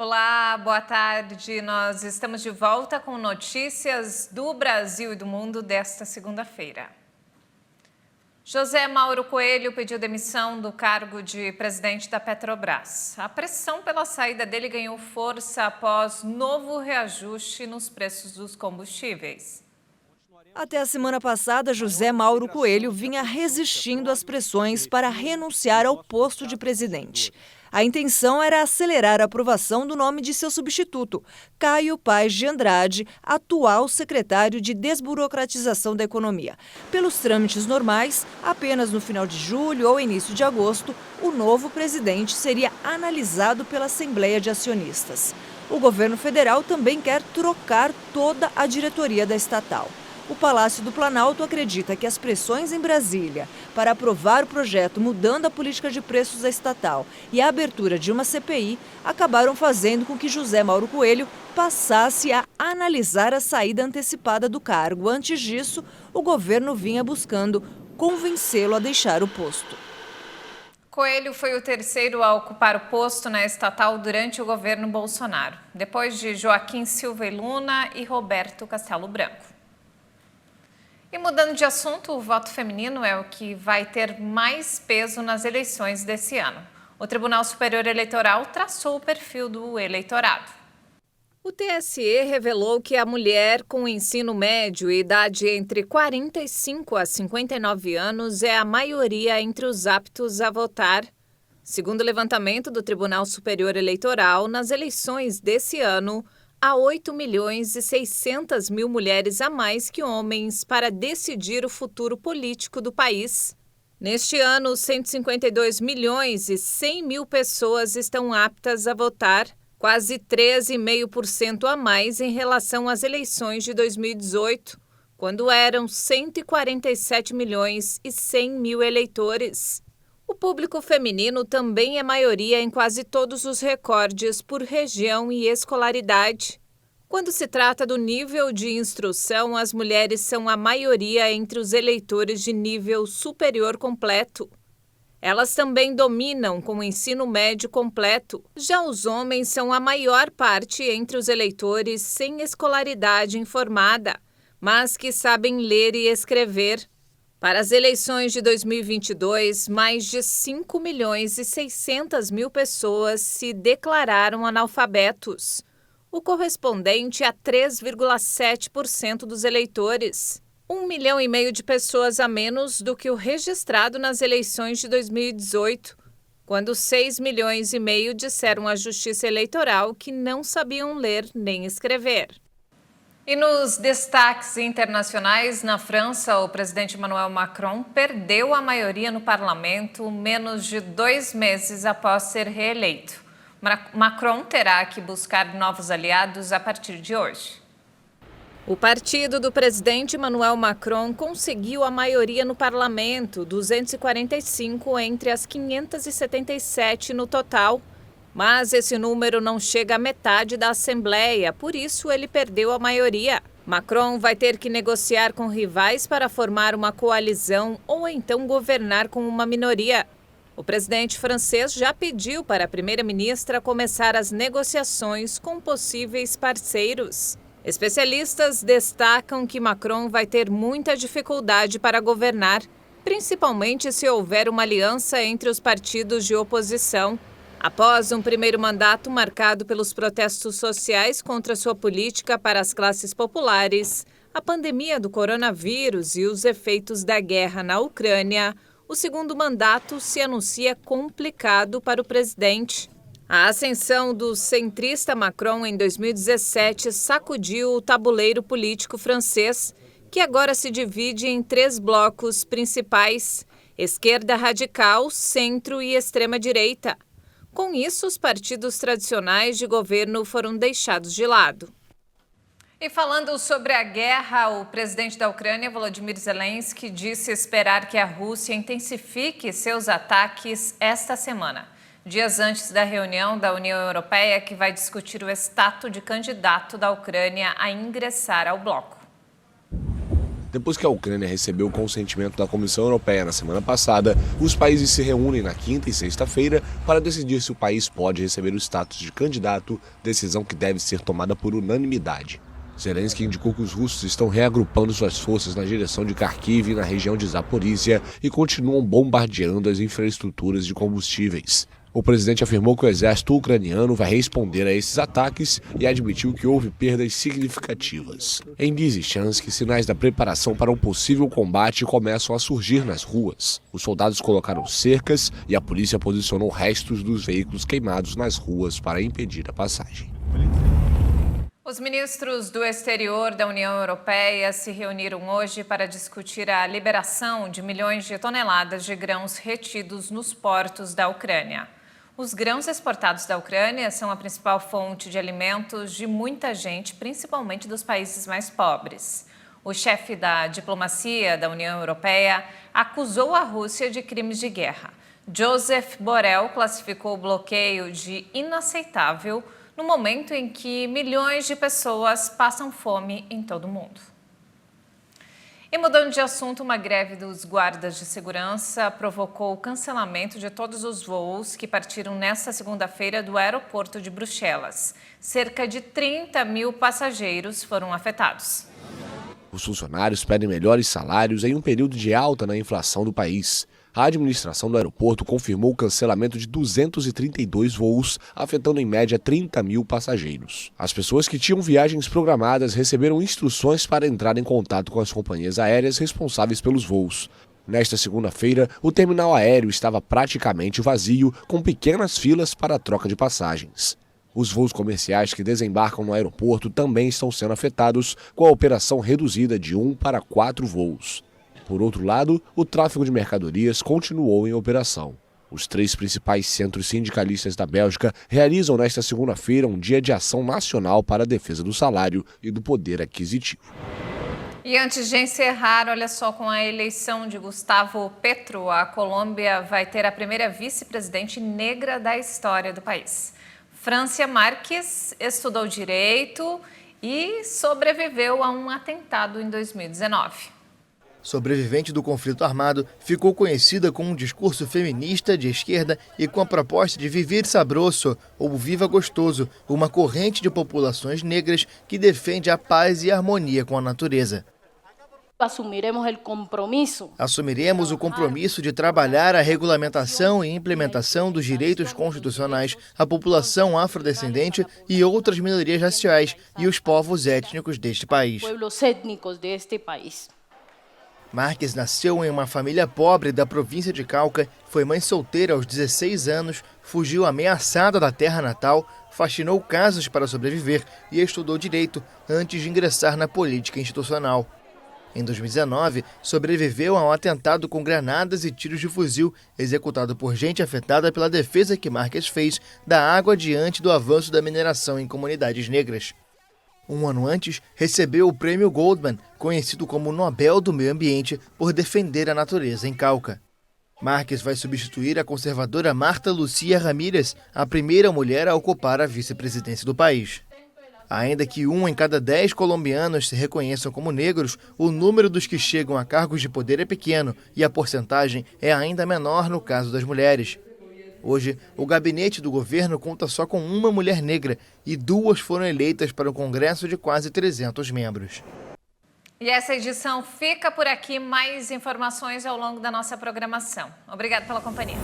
Olá, boa tarde. Nós estamos de volta com notícias do Brasil e do mundo desta segunda-feira. José Mauro Coelho pediu demissão do cargo de presidente da Petrobras. A pressão pela saída dele ganhou força após novo reajuste nos preços dos combustíveis. Até a semana passada, José Mauro Coelho vinha resistindo às pressões para renunciar ao posto de presidente. A intenção era acelerar a aprovação do nome de seu substituto, Caio Paes de Andrade, atual secretário de Desburocratização da Economia. Pelos trâmites normais, apenas no final de julho ou início de agosto, o novo presidente seria analisado pela Assembleia de Acionistas. O governo federal também quer trocar toda a diretoria da estatal. O Palácio do Planalto acredita que as pressões em Brasília para aprovar o projeto mudando a política de preços da estatal e a abertura de uma CPI acabaram fazendo com que José Mauro Coelho passasse a analisar a saída antecipada do cargo. Antes disso, o governo vinha buscando convencê-lo a deixar o posto. Coelho foi o terceiro a ocupar o posto na estatal durante o governo Bolsonaro, depois de Joaquim Silva e Luna e Roberto Castelo Branco. E mudando de assunto, o voto feminino é o que vai ter mais peso nas eleições desse ano. O Tribunal Superior Eleitoral traçou o perfil do eleitorado. O TSE revelou que a mulher com ensino médio e idade entre 45 a 59 anos é a maioria entre os aptos a votar. Segundo o levantamento do Tribunal Superior Eleitoral, nas eleições desse ano, há 8.600.000 mulheres a mais que homens para decidir o futuro político do país. Neste ano, 152.100.000 pessoas estão aptas a votar, quase 13,5% a mais em relação às eleições de 2018, quando eram 147.100.000 eleitores. O público feminino também é maioria em quase todos os recordes por região e escolaridade. Quando se trata do nível de instrução, as mulheres são a maioria entre os eleitores de nível superior completo. Elas também dominam com o ensino médio completo. Já os homens são a maior parte entre os eleitores sem escolaridade informada, mas que sabem ler e escrever. Para as eleições de 2022, mais de 5.600.000 pessoas se declararam analfabetos, o correspondente a 3,7% dos eleitores. 1,5 milhão de pessoas a menos do que o registrado nas eleições de 2018, quando 6,5 milhões disseram à Justiça Eleitoral que não sabiam ler nem escrever. E nos destaques internacionais, na França, o presidente Emmanuel Macron perdeu a maioria no parlamento menos de 2 meses após ser reeleito. Macron terá que buscar novos aliados a partir de hoje. O partido do presidente Emmanuel Macron conseguiu a maioria no parlamento, 245 entre as 577 no total. Mas esse número não chega à metade da Assembleia, por isso ele perdeu a maioria. Macron vai ter que negociar com rivais para formar uma coalizão ou então governar com uma minoria. O presidente francês já pediu para a primeira-ministra começar as negociações com possíveis parceiros. Especialistas destacam que Macron vai ter muita dificuldade para governar, principalmente se houver uma aliança entre os partidos de oposição. Após um primeiro mandato marcado pelos protestos sociais contra sua política para as classes populares, a pandemia do coronavírus e os efeitos da guerra na Ucrânia, o segundo mandato se anuncia complicado para o presidente. A ascensão do centrista Macron em 2017 sacudiu o tabuleiro político francês, que agora se divide em 3 blocos principais: esquerda radical, centro e extrema-direita. Com isso, os partidos tradicionais de governo foram deixados de lado. E falando sobre a guerra, o presidente da Ucrânia, Volodymyr Zelensky, disse esperar que a Rússia intensifique seus ataques esta semana, dias antes da reunião da União Europeia, que vai discutir o status de candidato da Ucrânia a ingressar ao bloco. Depois que a Ucrânia recebeu o consentimento da Comissão Europeia na semana passada, os países se reúnem na quinta e sexta-feira para decidir se o país pode receber o status de candidato, decisão que deve ser tomada por unanimidade. Zelensky indicou que os russos estão reagrupando suas forças na direção de Kharkiv e na região de Zaporízhia e continuam bombardeando as infraestruturas de combustíveis. O presidente afirmou que o exército ucraniano vai responder a esses ataques e admitiu que houve perdas significativas. Em Lysychansk, sinais da preparação para um possível combate começam a surgir nas ruas. Os soldados colocaram cercas e a polícia posicionou restos dos veículos queimados nas ruas para impedir a passagem. Os ministros do exterior da União Europeia se reuniram hoje para discutir a liberação de milhões de toneladas de grãos retidos nos portos da Ucrânia. Os grãos exportados da Ucrânia são a principal fonte de alimentos de muita gente, principalmente dos países mais pobres. O chefe da diplomacia da União Europeia acusou a Rússia de crimes de guerra. Josep Borrell classificou o bloqueio de inaceitável no momento em que milhões de pessoas passam fome em todo o mundo. E mudando de assunto, uma greve dos guardas de segurança provocou o cancelamento de todos os voos que partiram nesta segunda-feira do aeroporto de Bruxelas. Cerca de 30 mil passageiros foram afetados. Os funcionários pedem melhores salários em um período de alta na inflação do país. A administração do aeroporto confirmou o cancelamento de 232 voos, afetando em média 30 mil passageiros. As pessoas que tinham viagens programadas receberam instruções para entrar em contato com as companhias aéreas responsáveis pelos voos. Nesta segunda-feira, o terminal aéreo estava praticamente vazio, com pequenas filas para a troca de passagens. Os voos comerciais que desembarcam no aeroporto também estão sendo afetados, com a operação reduzida de 1 para 4 voos. Por outro lado, o tráfego de mercadorias continuou em operação. Os 3 principais centros sindicalistas da Bélgica realizam nesta segunda-feira um dia de ação nacional para a defesa do salário e do poder aquisitivo. E antes de encerrar, olha só, com a eleição de Gustavo Petro, a Colômbia vai ter a primeira vice-presidente negra da história do país. Francia Márquez estudou direito e sobreviveu a um atentado em 2019. Sobrevivente do conflito armado, ficou conhecida com um discurso feminista de esquerda e com a proposta de Vivir Sabroso, ou Viva Gostoso, uma corrente de populações negras que defende a paz e a harmonia com a natureza. Assumiremos o compromisso de trabalhar a regulamentação e implementação dos direitos constitucionais à população afrodescendente e outras minorias raciais e os povos étnicos deste país. Márquez nasceu em uma família pobre da província de Cauca, foi mãe solteira aos 16 anos, fugiu ameaçada da terra natal, faxinou casas para sobreviver e estudou direito antes de ingressar na política institucional. Em 2019, sobreviveu a um atentado com granadas e tiros de fuzil executado por gente afetada pela defesa que Márquez fez da água diante do avanço da mineração em comunidades negras. Um ano antes, recebeu o Prêmio Goldman, conhecido como Nobel do Meio Ambiente, por defender a natureza em Cauca. Márquez vai substituir a conservadora Marta Lucía Ramírez, a primeira mulher a ocupar a vice-presidência do país. Ainda que 1 em cada 10 colombianos se reconheçam como negros, o número dos que chegam a cargos de poder é pequeno e a porcentagem é ainda menor no caso das mulheres. Hoje, o gabinete do governo conta só com uma mulher negra e 2 foram eleitas para um congresso de quase 300 membros. E essa edição fica por aqui. Mais informações ao longo da nossa programação. Obrigada pela companhia.